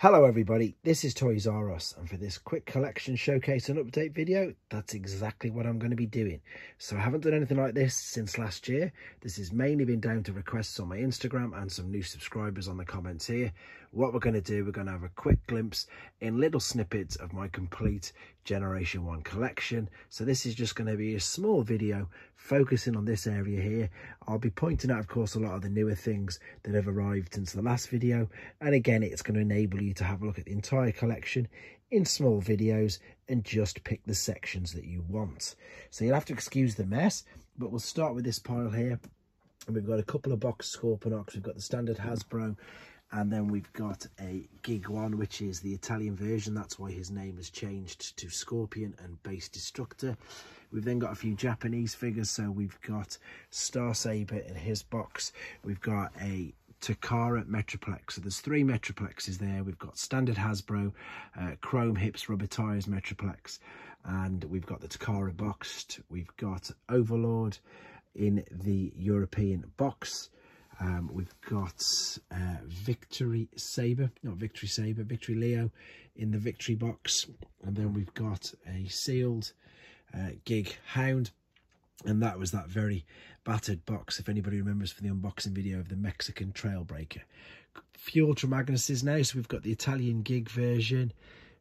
Hello everybody, this is Toys R Us, and for this quick collection showcase and update video, that's exactly what I'm going to be doing. So I haven't done anything like this since last year. This has mainly been down to requests on my Instagram and some new subscribers on the comments here. What we're going to do, we're going to have a quick glimpse in little snippets of my complete Generation 1 collection. So this is just going to be a small video focusing on this area here. I'll be pointing out, of course, a lot of the newer things that have arrived since the last video. And again, it's going to enable you to have a look at the entire collection in small videos and just pick the sections that you want. So you'll have to excuse the mess, but we'll start with this pile here. And we've got a couple of box Scorponok. We've got the standard Hasbro, and then we've got a Gig one, which is the Italian version. That's why his name has changed to Scorpion and Base Destructor. We've then got a few Japanese figures. So we've got Star Saber in his box. We've got a Takara Metroplex. So there's three Metroplexes there. We've got standard Hasbro, chrome hips, rubber tires Metroplex, and we've got the Takara boxed. We've got Overlord in the European box. We've got Victory Leo in the Victory box, and then we've got a sealed Gig Hound, and that was that very battered box, if anybody remembers from the unboxing video of the Mexican Trailbreaker. Few Ultra Magnuses now, so we've got the Italian Gig version,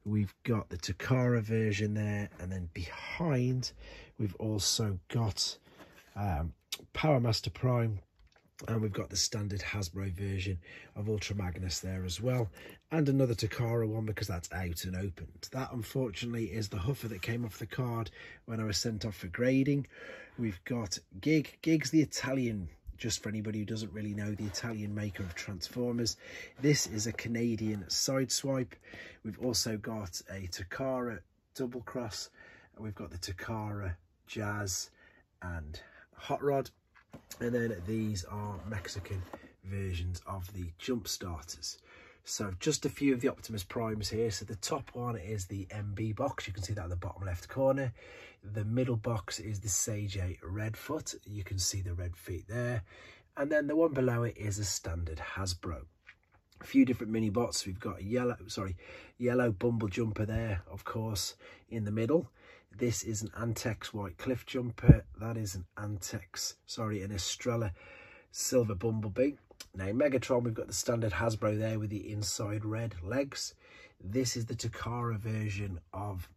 we've got the Takara version there, and then behind we've also got Power Master Prime, and we've got the standard Hasbro version of Ultra Magnus there as well, and another Takara one because that's out and opened. That unfortunately is the huffer that came off the card when I was sent off for grading. We've got Gig. Gig's the Italian, just for anybody who doesn't really know, the Italian maker of Transformers. This is a Canadian sideswipe. We've also got a Takara Double Cross, and we've got the Takara Jazz and Hot Rod. And then these are Mexican versions of the Jump Starters. So just a few of the Optimus Primes here. So the top one is the MB box. You can see that in the bottom left corner. The middle box is the Sage 8 Redfoot. You can see the red feet there. And then the one below it is a standard Hasbro. A few different mini bots. We've got a yellow Bumble Jumper there, of course, in the middle. This is an Antex White Cliff Jumper. That is an Estrella Silver Bumblebee. Now, Megatron, we've got the standard Hasbro there with the inside red legs. This is the Takara version of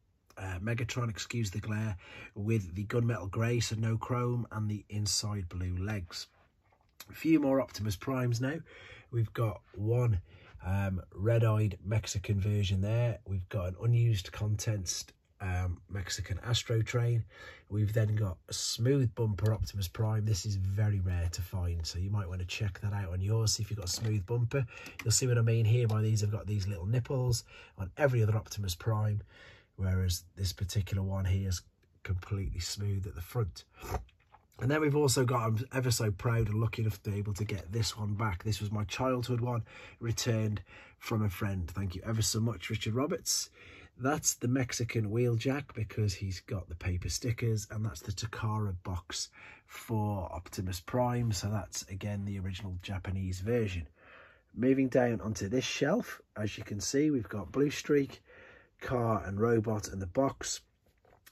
Megatron, excuse the glare, with the gunmetal grey, so no chrome, and the inside blue legs. A few more Optimus Primes now. We've got one red-eyed Mexican version there. We've got an unused contents Mexican Astro Train. We've then got a smooth bumper Optimus Prime. This is very rare to find, so you might want to check that out on yours, see if you've got a smooth bumper. You'll see what I mean here by these have got these little nipples on every other Optimus Prime, whereas this particular one here is completely smooth at the front. And then we've also got, I'm ever so proud and lucky enough to be able to get this one back. This was my childhood one, returned from a friend. Thank you ever so much, Richard Roberts. That's the Mexican Wheeljack because he's got the paper stickers, and that's the Takara box for Optimus Prime. So that's, again, the original Japanese version. Moving down onto this shelf, as you can see, we've got Blue Streak, Car and Robot in the box.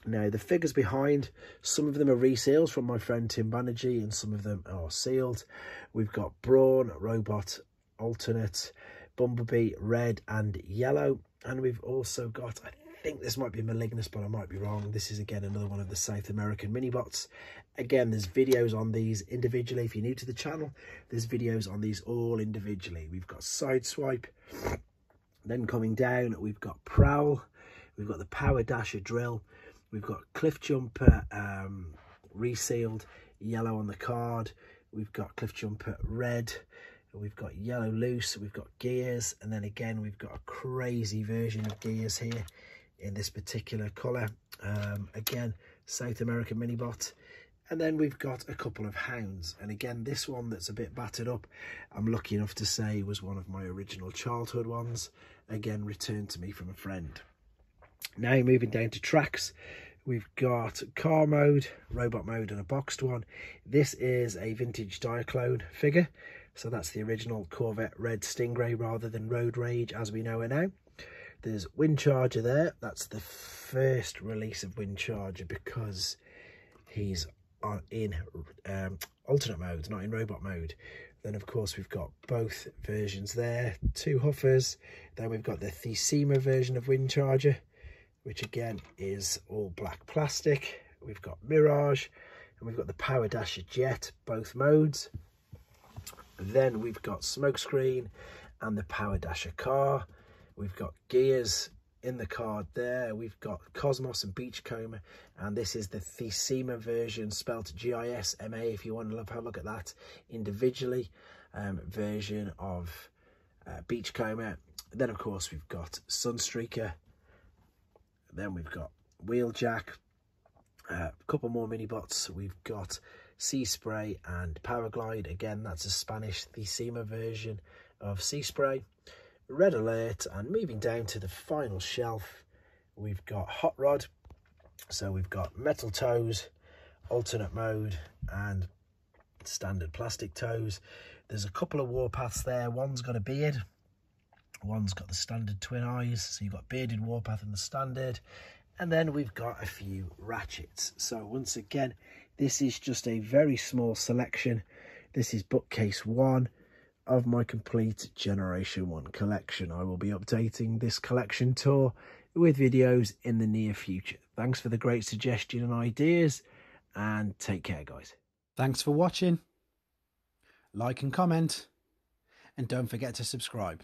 Now, the figures behind, some of them are reseals from my friend Tim Banerjee, and some of them are sealed. We've got Brawn, Robot, Alternate, Bumblebee, red and yellow. And we've also got, I think this might be Malignus, but I might be wrong. This is, again, another one of the South American mini-bots. Again, there's videos on these individually. If you're new to the channel, there's videos on these all individually. We've got Sideswipe. Then coming down, we've got Prowl. We've got the Power Dasher Drill. We've got Cliff Jumper, resealed, yellow on the card. We've got Cliff Jumper red. We've got Yellow Loose, we've got Gears, and then again we've got a crazy version of Gears here in this particular colour. Again, South American mini-bot. And then we've got a couple of Hounds, and again this one that's a bit battered up, I'm lucky enough to say was one of my original childhood ones, again returned to me from a friend. Now moving down to tracks, we've got car mode, robot mode, and a boxed one. This is a vintage Diaclone figure. So that's the original Corvette Red Stingray rather than Road Rage as we know it now. There's Windcharger there. That's the first release of Windcharger because he's in alternate mode, not in robot mode. Then of course we've got both versions there, 2 Huffers. Then we've got the Thesema version of Windcharger, which again is all black plastic. We've got Mirage, and we've got the Power Dasher Jet, both modes. Then we've got Smokescreen and the Power Dasher car. We've got Gears in the card there. We've got Cosmos and Beachcomber, and this is the Thesema version, spelled Gisma if you want to have a look at that individually, version of Beachcomber. Then of course we've got Sunstreaker. Then we've got Wheeljack, a couple more mini bots. We've got Sea Spray and Powerglide. Again, that's a Spanish Thesema version of Sea Spray. Red Alert, and moving down to the final shelf, we've got Hot Rod. So we've got metal toes, alternate mode, and standard plastic toes. There's a couple of Warpaths there. One's got a beard, one's got the standard twin eyes. So you've got bearded Warpath in the standard. And then we've got a few ratchets. So once again, this is just a very small selection. This is bookcase 1 of my complete Generation 1 collection. I will be updating this collection tour with videos in the near future. Thanks for the great suggestion and ideas, and take care, guys. Thanks for watching. Like and comment, and don't forget to subscribe.